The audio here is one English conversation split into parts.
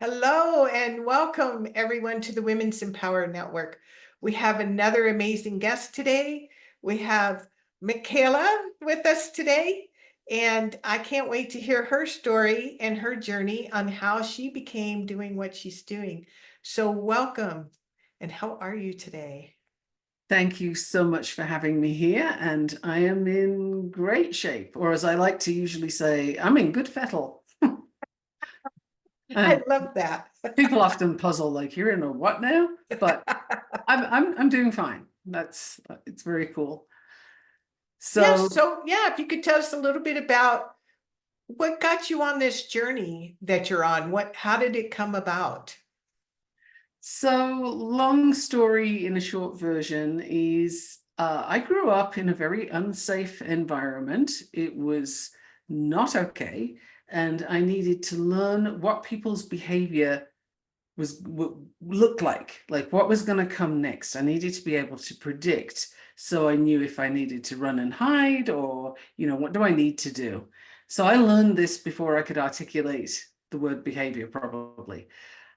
Hello and welcome everyone to the Women's Empower Network. We have another amazing guest today. We have Michaela with us today, and I can't wait to hear her story and her journey on how she became doing what she's doing. So welcome, and how are you today? Thank you so much for having me here, and I am in great shape, or as I like to usually say, I'm in good fettle. I And love that. people often puzzle, like, you're in a what now? But I'm doing fine. It's very cool. Yes, So so yeah, if you could tell us a little bit about what got you on this journey that you're on, how did it come about? so long story in a short version is I grew up in a very unsafe environment. It was not okay, and I needed to learn what people's behavior looked like what was going to come next. I needed to be able to predict, so I knew if I needed to run and hide, or what do I need to do. So I learned this before I could articulate the word behavior, probably.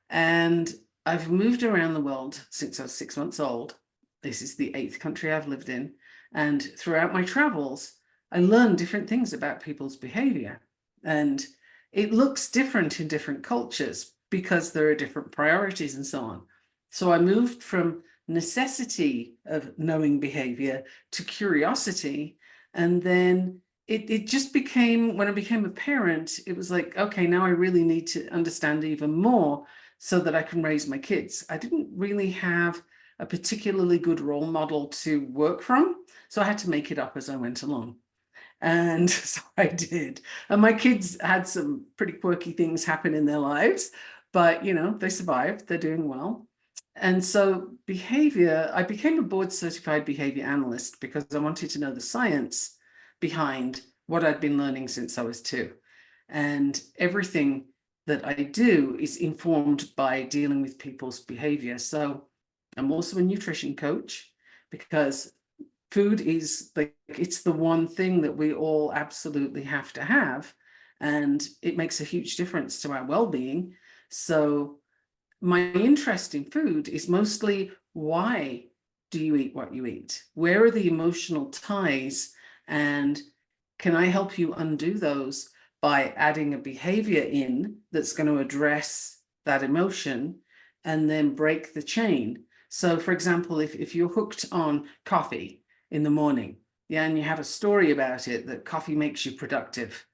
And I've moved around the world since I was 6 months old. This is the 8th country I've lived in, and throughout my travels I learned different things about people's behavior. And it looks different in different cultures because there are different priorities and so on. So I moved from necessity of knowing behavior to curiosity. And then it just became, when I became a parent, it was like, okay, now I really need to understand even more so that I can raise my kids. I didn't really have a particularly good role model to work from, so I had to make it up as I went along. And so I did. And my kids had some pretty quirky things happen in their lives, but they survived, they're doing well. And so behavior, I became a board certified behavior analyst because I wanted to know the science behind what I'd been learning since I was 2. And everything that I do is informed by dealing with people's behavior. So I'm also a nutrition coach because food is like, it's the one thing that we all absolutely have to have, and it makes a huge difference to our well-being. So my interest in food is mostly, why do you eat what you eat? Where are the emotional ties? And can I help you undo those by adding a behavior in that's going to address that emotion and then break the chain? So, for example, if you're hooked on coffee in the morning, yeah, and you have a story about it that coffee makes you productive,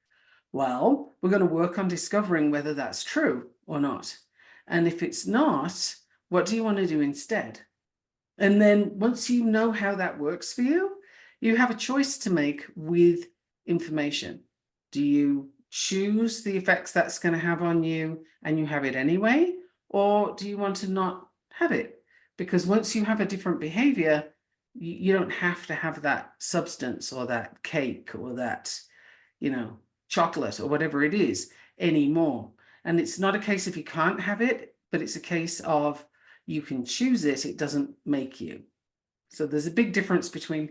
well, we're going to work on discovering whether that's true or not. And if it's not, what do you want to do instead? And then once you know how that works for you, you have a choice to make with information. Do you choose the effects that's going to have on you and you have it anyway? Or do you want to not have it? Because once you have a different behavior, you don't have to have that substance or that cake or that, you know, chocolate or whatever it is anymore. And it's not a case of you can't have it, but it's a case of you can choose it. It doesn't make you. So there's a big difference between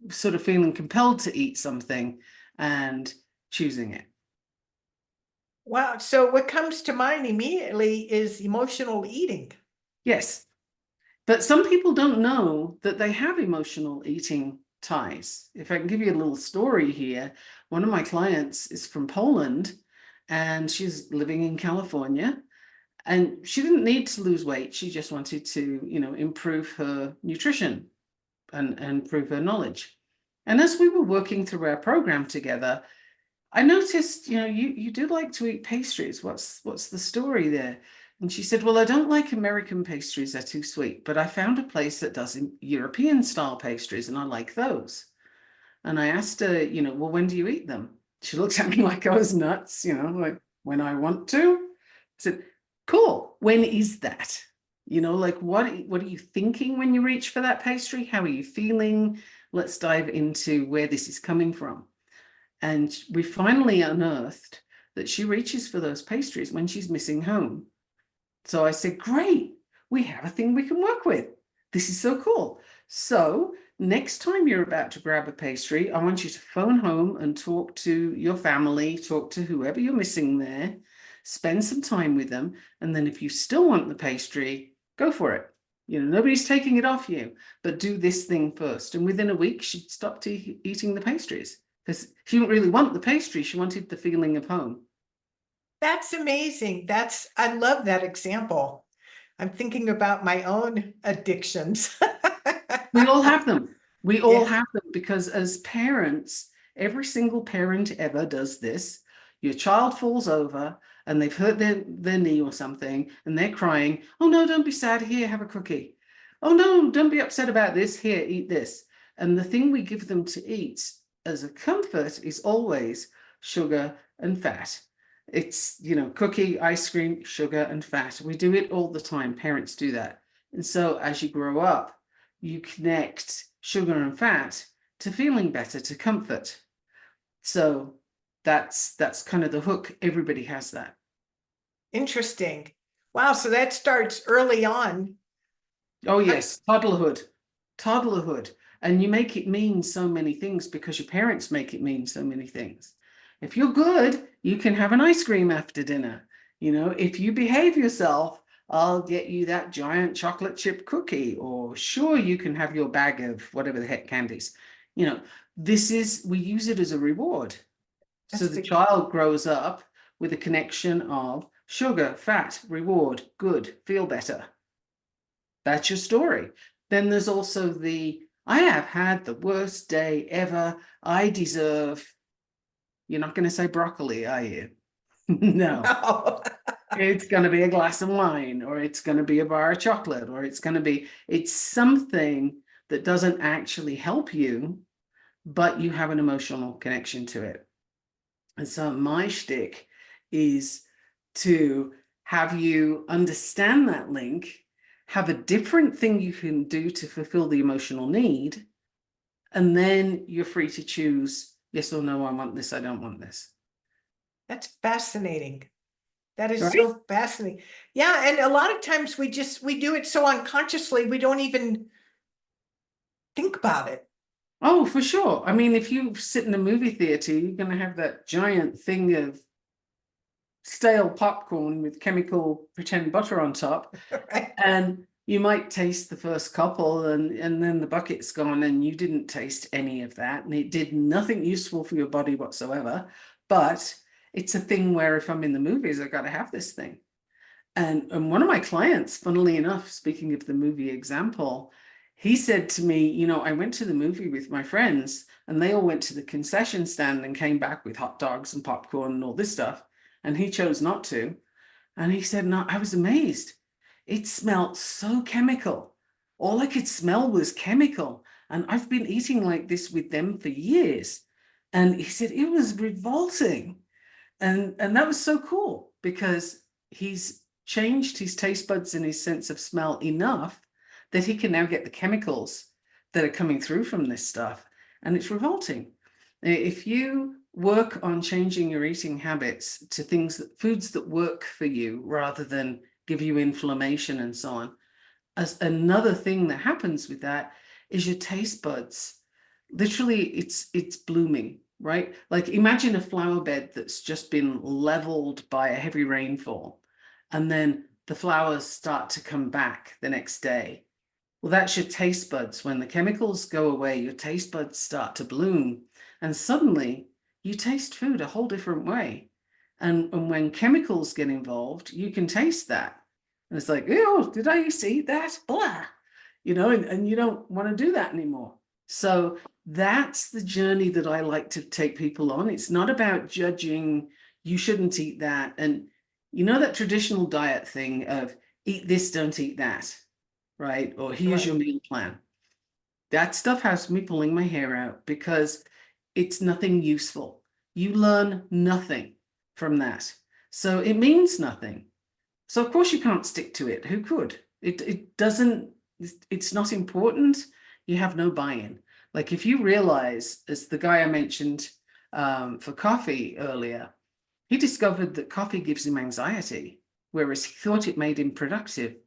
sort of feeling compelled to eat something and choosing it. Wow. So what comes to mind immediately is emotional eating. Yes. But some people don't know that they have emotional eating ties. If I can give you a little story here, one of my clients is from Poland and she's living in California, and she didn't need to lose weight. She just wanted to, improve her nutrition and improve her knowledge. And as we were working through our program together, I noticed, you do like to eat pastries. What's the story there? And she said, well, I don't like American pastries, they're too sweet, but I found a place that does European style pastries and I like those. And I asked her, well, when do you eat them? She looked at me like I was nuts, like, when I want to. I said, cool, when is that? Like, what are you thinking when you reach for that pastry? How are you feeling? Let's dive into where this is coming from. And we finally unearthed that she reaches for those pastries when she's missing home. So I said, great, we have a thing we can work with. This is so cool. So next time you're about to grab a pastry, I want you to phone home and talk to your family, talk to whoever you're missing there, spend some time with them. And then if you still want the pastry, go for it. Nobody's taking it off you, but do this thing first. And within a week, she'd stopped eating the pastries because she didn't really want the pastry. She wanted the feeling of home. That's amazing. I love that example. I'm thinking about my own addictions. We all have them. We all Yeah. have them because as parents, every single parent ever does this. Your child falls over and they've hurt their knee or something and they're crying. Oh, no, don't be sad. Here, have a cookie. Oh, no, don't be upset about this. Here, eat this. And the thing we give them to eat as a comfort is always sugar and fat. It's, cookie, ice cream, sugar and fat. We do it all the time. Parents do that. And so as you grow up, you connect sugar and fat to feeling better, to comfort. So that's kind of the hook. Everybody has that. Interesting. Wow. So that starts early on. Oh yes, toddlerhood. And you make it mean so many things because your parents make it mean so many things. If you're good, you can have an ice cream after dinner. If you behave yourself, I'll get you that giant chocolate chip cookie, or sure, you can have your bag of whatever the heck candies. We use it as a reward. So That's the the child grows up with a connection of sugar, fat, reward, good, feel better. That's your story. Then there's also I have had the worst day ever. I deserve, you're not going to say broccoli, are you? No. No. It's going to be a glass of wine, or it's going to be a bar of chocolate, or it's something that doesn't actually help you, but you have an emotional connection to it. And so my shtick is to have you understand that link, have a different thing you can do to fulfill the emotional need, and then you're free to choose yes or no, I want this, I don't want this. That's fascinating. That is Right? so fascinating. Yeah, and a lot of times we do it so unconsciously, we don't even think about it. Oh, for sure. I mean, if you sit in a movie theater, you're going to have that giant thing of stale popcorn with chemical pretend butter on top. Right? And you might taste the first couple and then the bucket's gone and you didn't taste any of that. And it did nothing useful for your body whatsoever. But it's a thing where if I'm in the movies, I've got to have this thing. And one of my clients, funnily enough, speaking of the movie example, he said to me, I went to the movie with my friends and they all went to the concession stand and came back with hot dogs and popcorn and all this stuff. And he chose not to. And he said, no, I was amazed. It smelled so chemical. All I could smell was chemical. And I've been eating like this with them for years. And he said, it was revolting. And that was so cool because he's changed his taste buds and his sense of smell enough that he can now get the chemicals that are coming through from this stuff. And it's revolting. If you work on changing your eating habits to foods that work for you rather than give you inflammation and so on, as another thing that happens with that is your taste buds. Literally, it's blooming, right? Like imagine a flower bed that's just been leveled by a heavy rainfall, and then the flowers start to come back the next day. Well, that's your taste buds. When the chemicals go away, your taste buds start to bloom, and suddenly you taste food a whole different way. And when chemicals get involved, you can taste that. And it's like, oh, did I used to eat that? Blah. And you don't want to do that anymore. So that's the journey that I like to take people on. It's not about judging, you shouldn't eat that. And that traditional diet thing of eat this, don't eat that, right? Or here's your Right. meal plan. That stuff has me pulling my hair out because it's nothing useful. You learn nothing from that. So it means nothing. So of course you can't stick to it. Who could? It doesn't, it's not important. You have no buy-in. Like if you realize, as the guy I mentioned for coffee earlier, he discovered that coffee gives him anxiety, whereas he thought it made him productive.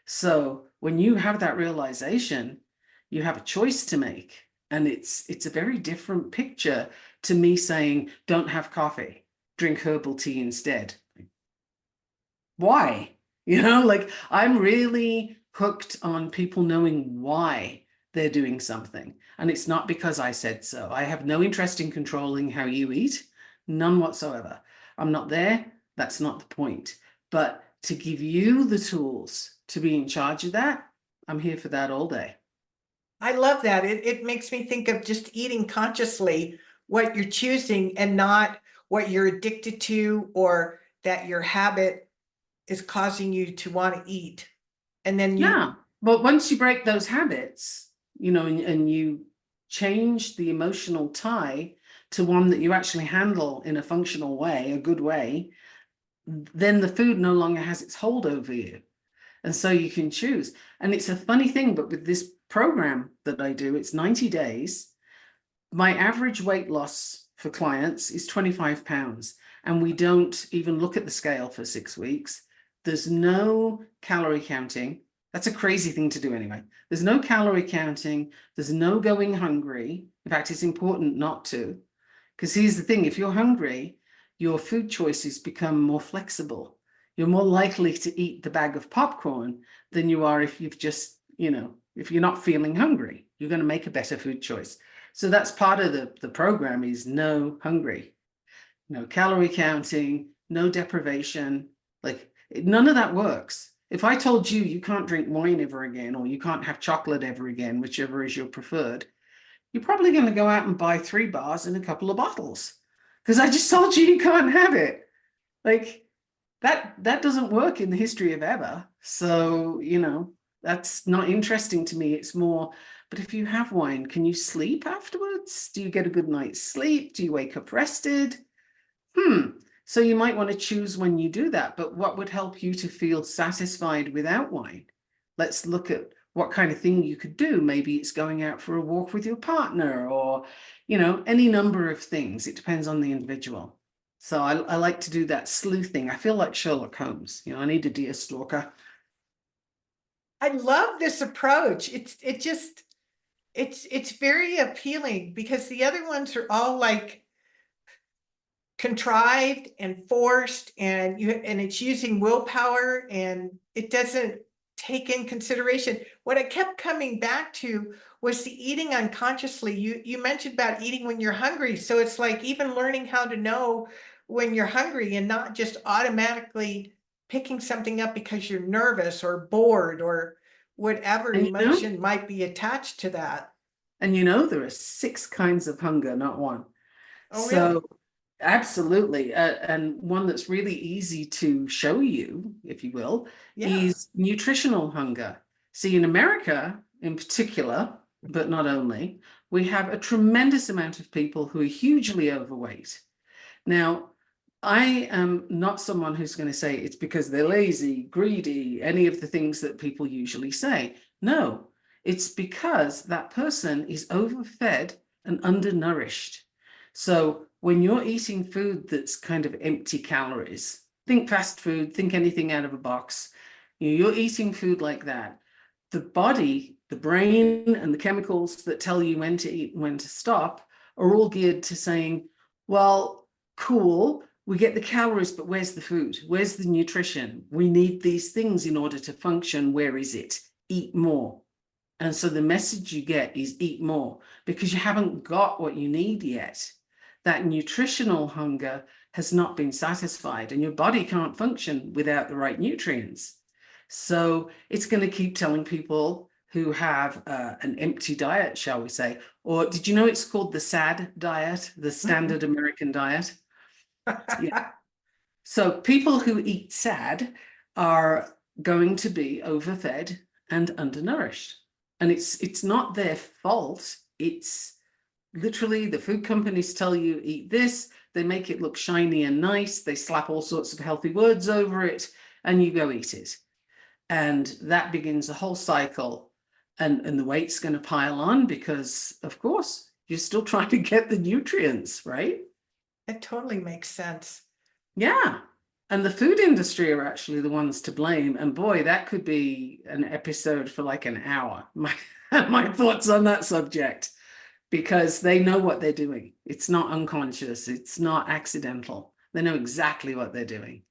So when you have that realization, you have a choice to make. And it's a very different picture to me saying, don't have coffee, drink herbal tea instead. why? You know, like I'm really hooked on people knowing why they're doing something. And it's not because I said so. I have no interest in controlling how you eat, none whatsoever. I'm not there. That's not the point. But to give you the tools to be in charge of that, I'm here for that all day. I love that. It makes me think of just eating consciously what you're choosing and not what you're addicted to or that your habit is causing you to want to eat. And then you, Yeah. But once you break those habits, you know, and you change the emotional tie to one that you actually handle in a functional way, a good way, then the food no longer has its hold over you. And so you can choose. And it's a funny thing, but with this program that I do, it's 90 days. My average weight loss for clients is 25 pounds. And we don't even look at the scale for 6 weeks. There's no calorie counting. That's a crazy thing to do anyway. There's no calorie counting. There's no going hungry. In fact, it's important not to. Because here's the thing, if you're hungry, your food choices become more flexible. You're more likely to eat the bag of popcorn than you are if you've just, you know, if you're not feeling hungry. You're going to make a better food choice. So that's part of the program is no hungry, no calorie counting, no deprivation. Like none of that works. If I told you you can't drink wine ever again, or you can't have chocolate ever again, whichever is your preferred, you're probably going to go out and buy 3 bars and a couple of bottles because I just told you you can't have it. Like that doesn't work in the history of ever. So, you know, that's not interesting to me. It's more, but if you have wine, can you sleep afterwards? Do you get a good night's sleep? Do you wake up rested? So you might want to choose when you do that, but what would help you to feel satisfied without wine? Let's look at what kind of thing you could do. Maybe it's going out for a walk with your partner or, you know, any number of things. It depends on the individual. So I like to do that sleuthing. I feel like Sherlock Holmes. You know, I need a deer stalker. I love this approach. It's very appealing because the other ones are all like contrived and forced and it's using willpower and it doesn't take in consideration. What I kept coming back to was the eating unconsciously. You mentioned about eating when you're hungry. So it's like even learning how to know when you're hungry and not just automatically picking something up because you're nervous or bored or whatever And you know, emotion might be attached to that. there are 6 kinds of hunger, not one. Oh, really? So absolutely. And one that's really easy to show you, if you will, Yeah. is nutritional hunger. See, in America in particular, but not only, we have a tremendous amount of people who are hugely overweight. Now, I am not someone who's going to say it's because they're lazy, greedy, any of the things that people usually say. No, it's because that person is overfed and undernourished. So when you're eating food that's kind of empty calories, think fast food, think anything out of a box, you're eating food like that. The body, the brain, and the chemicals that tell you when to eat and when to stop are all geared to saying, well, cool, we get the calories, but where's the food? Where's the nutrition? We need these things in order to function. Where is it? Eat more. And so the message you get is eat more because you haven't got what you need yet. That nutritional hunger has not been satisfied, and your body can't function without the right nutrients. So it's going to keep telling people who have an empty diet, shall we say, or did you know it's called the SAD diet, the standard American diet? Yeah. So people who eat SAD are going to be overfed and undernourished. And it's not their fault. It's literally the food companies tell you eat this, they make it look shiny and nice, they slap all sorts of healthy words over it, and you go eat it. And that begins a whole cycle. And the weight's going to pile on because, of course, you're still trying to get the nutrients, right? It totally makes sense. Yeah. And the food industry are actually the ones to blame. And boy, that could be an episode for like an hour. My thoughts on that subject, because they know what they're doing. It's not unconscious, it's not accidental. They know exactly what they're doing.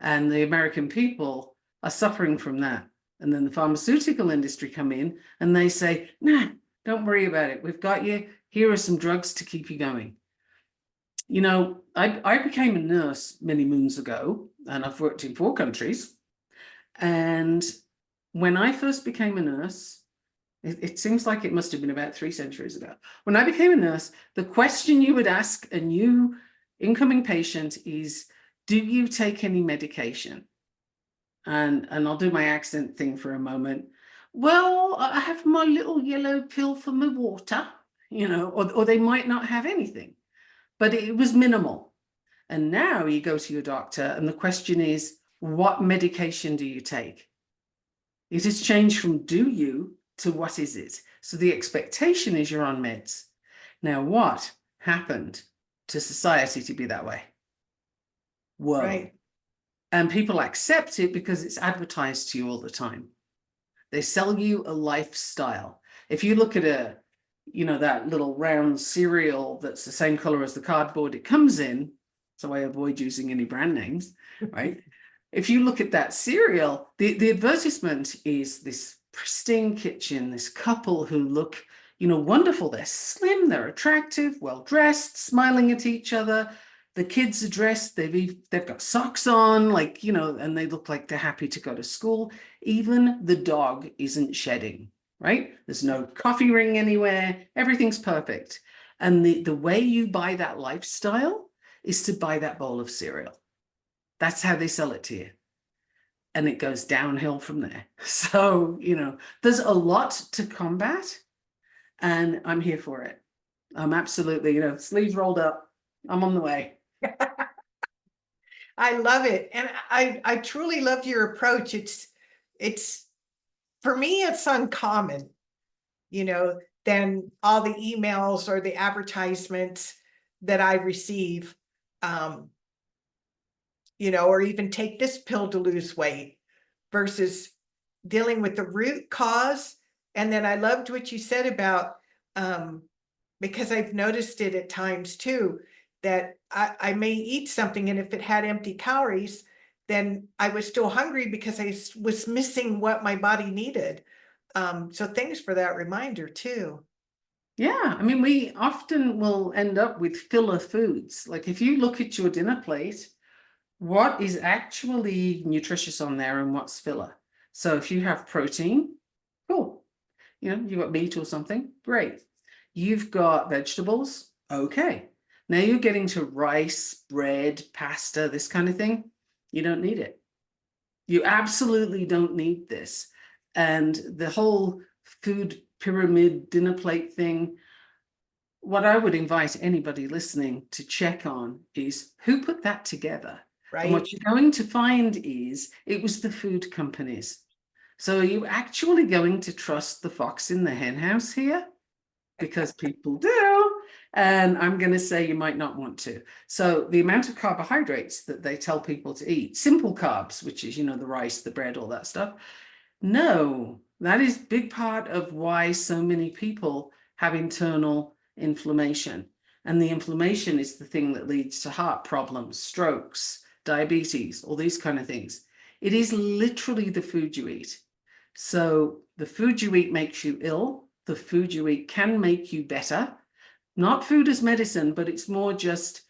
And the American people are suffering from that. And then the pharmaceutical industry come in and they say, nah, don't worry about it. We've got you. Here are some drugs to keep you going. You know, I became a nurse many moons ago, and I've worked in 4 countries. And when I first became a nurse, it seems like it must have been about 3 centuries ago. When I became a nurse, the question you would ask a new incoming patient is, do you take any medication? And I'll do my accent thing for a moment. Well, I have my little yellow pill for my water, you know, or they might not have anything, but it was minimal. And now you go to your doctor and the question is, what medication do you take? It has changed from do you to what is it? So the expectation is you're on meds. Now, what happened to society to be that way? Whoa. Right. And people accept it because it's advertised to you all the time. They sell you a lifestyle. If you look at that little round cereal that's the same color as the cardboard it comes in, so I avoid using any brand names, right? If you look at that cereal, the advertisement is this pristine kitchen, this couple who look, wonderful. They're slim, they're attractive, well-dressed, smiling at each other. The kids are dressed, they've got socks on, and they look like they're happy to go to school. Even the dog isn't shedding, right? There's no coffee ring anywhere. Everything's perfect. And the way you buy that lifestyle is to buy that bowl of cereal. That's how they sell it to you. And it goes downhill from there. So, there's a lot to combat, and I'm here for it. I'm absolutely, sleeves rolled up. I'm on the way. I love it. And I truly love your approach. It's for me, it's uncommon, than all the emails or the advertisements that I receive, or even take this pill to lose weight versus dealing with the root cause. And then I loved what you said about, because I've noticed it at times too, that I may eat something, and if it had empty calories, then I was still hungry because I was missing what my body needed. So thanks for that reminder too. Yeah, I mean, we often will end up with filler foods. Like if you look at your dinner plate, what is actually nutritious on there and what's filler? So if you have protein, cool. You've got meat or something, great. You've got vegetables, okay. Now you're getting to rice, bread, pasta, this kind of thing. You don't need it. You absolutely don't need this. And the whole food pyramid dinner plate thing, what I would invite anybody listening to check on is who put that together? Right. And what you're going to find is it was the food companies. So are you actually going to trust the fox in the hen house here? Because people do. And I'm going to say you might not want to. So the amount of carbohydrates that they tell people to eat, simple carbs, which is, the rice, the bread, all that stuff. No, that is a big part of why so many people have internal inflammation. And the inflammation is the thing that leads to heart problems, strokes, diabetes, all these kind of things. It is literally the food you eat. So the food you eat makes you ill. The food you eat can make you better. Not food as medicine, but it's more just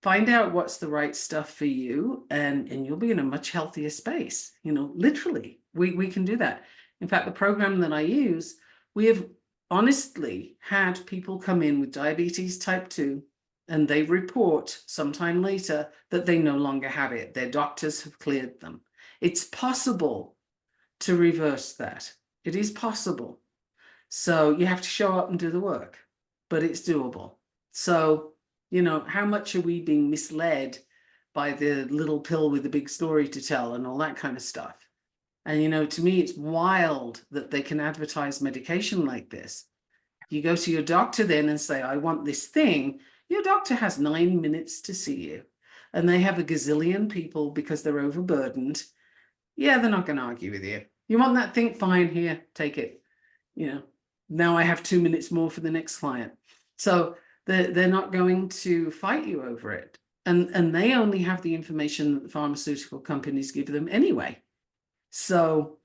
find out what's the right stuff for you, and you'll be in a much healthier space. Literally, we can do that. In fact, the program that I use, we have honestly had people come in with diabetes type 2, and they report sometime later that they no longer have it. Their doctors have cleared them. It's possible to reverse that. It is possible. So you have to show up and do the work, but it's doable. So, how much are we being misled by the little pill with the big story to tell and all that kind of stuff? And, to me, it's wild that they can advertise medication like this. You go to your doctor then and say, I want this thing. Your doctor has 9 minutes to see you, and they have a gazillion people because they're overburdened. Yeah, they're not going to argue with you. You want that thing? Fine, here, take it. Now I have 2 minutes more for the next client. So they're not going to fight you over it. and they only have the information that the pharmaceutical companies give them anyway. So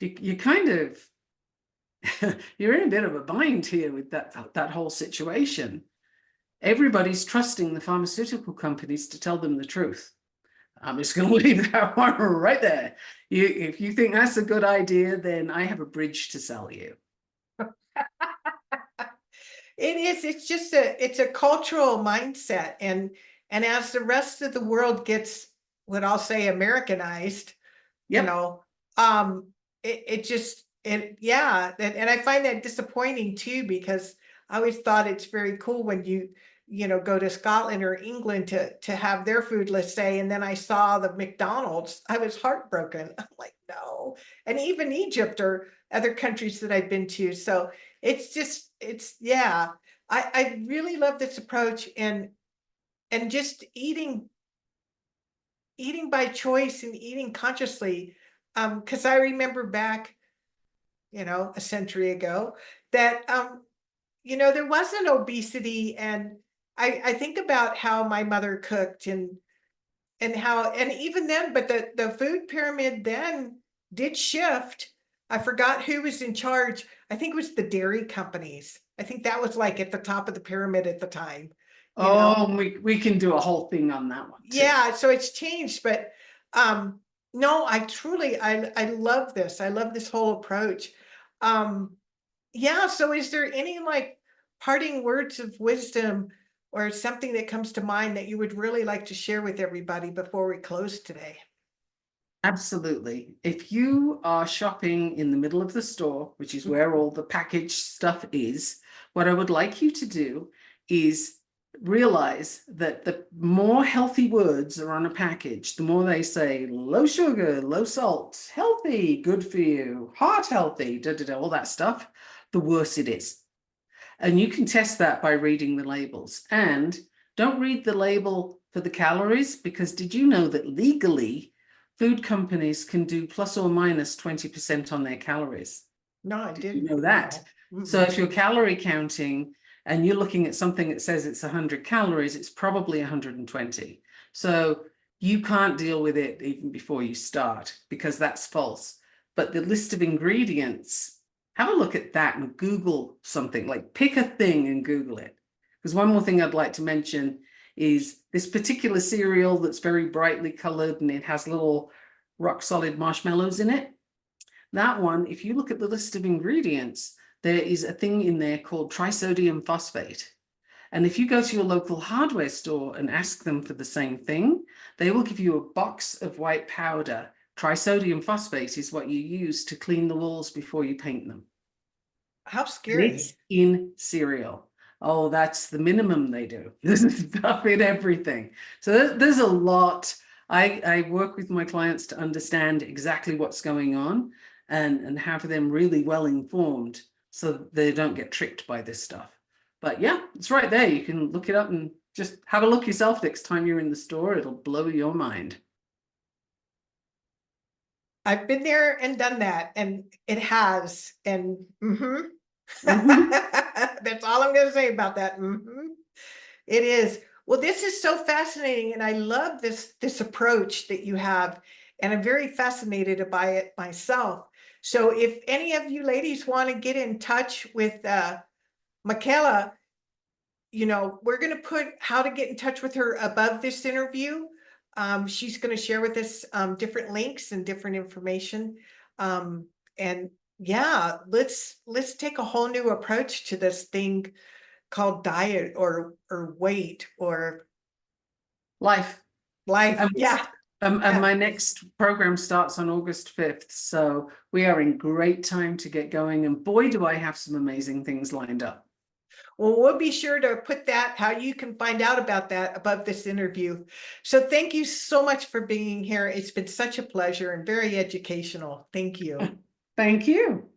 you kind of you're in a bit of a bind here with that whole situation. Everybody's trusting the pharmaceutical companies to tell them the truth. I'm just going to leave that one right there. If you think that's a good idea, then I have a bridge to sell you. It is, it's a cultural mindset. And as the rest of the world gets, what I'll say, Americanized, you Yep. know, it just, yeah. And I find that disappointing too, because I always thought it's very cool when go to Scotland or England to have their food, let's say, and then I saw the McDonald's, I was heartbroken. I'm like, no. And even Egypt or other countries that I've been to. So yeah. I really love this approach, and just eating by choice and eating consciously. Because I remember back, a century ago, that there wasn't obesity. And I think about how my mother cooked, and even then, but the food pyramid then did shift. I forgot who was in charge. I think it was the dairy companies. I think that was like at the top of the pyramid at the time, you know. Oh, we can do a whole thing on that one too. Yeah, so it's changed, but no, I love this. I love this whole approach. Um yeah, so is there any like parting words of wisdom or something that comes to mind that you would really like to share with everybody before we close today? Absolutely. If you are shopping in the middle of the store, which is where all the packaged stuff is, what I would like you to do is realize that the more healthy words are on a package, the more they say low sugar, low salt, healthy, good for you, heart healthy, all that stuff, the worse it is. And you can test that by reading the labels. And don't read the label for the calories, because did you know that legally food companies can do plus or minus 20% on their calories? No, I Did you didn't know that? know. So if you're calorie counting and you're looking at something that says it's 100 calories, it's probably 120. So you can't deal with it even before you start, because that's false. But the list of ingredients, have a look at that and Google something, like pick a thing and Google it. Because one more thing I'd like to mention is this particular cereal that's very brightly colored and it has little rock solid marshmallows in it. That one, if you look at the list of ingredients, there is a thing in there called trisodium phosphate. And if you go to your local hardware store and ask them for the same thing, they will give you a box of white powder. Trisodium phosphate is what you use to clean the walls before you paint them. How And it's scary. in cereal. Oh, that's the minimum they do. There's stuff in everything. So there's a lot. I work with my clients to understand exactly what's going on and have them really well informed so they don't get tricked by this stuff. But yeah, it's right there. You can look it up and just have a look yourself next time you're in the store. It'll blow your mind. I've been there and done that, and it has. And Mhm. that's all I'm going to say about that. It is. Well, this is so fascinating, and I love this approach that you have, and I'm very fascinated by it myself. So, if any of you ladies want to get in touch with Michaela, we're going to put how to get in touch with her above this interview. She's going to share with us different links and different information. And yeah, let's take a whole new approach to this thing called diet or weight or Life. life. And, Yeah. and Yeah. my next program starts on August 5th. So we are in great time to get going. And boy, do I have some amazing things lined up. Well, we'll be sure to put that, how you can find out about that above this interview. So thank you so much for being here. It's been such a pleasure and very educational. Thank you. Thank you.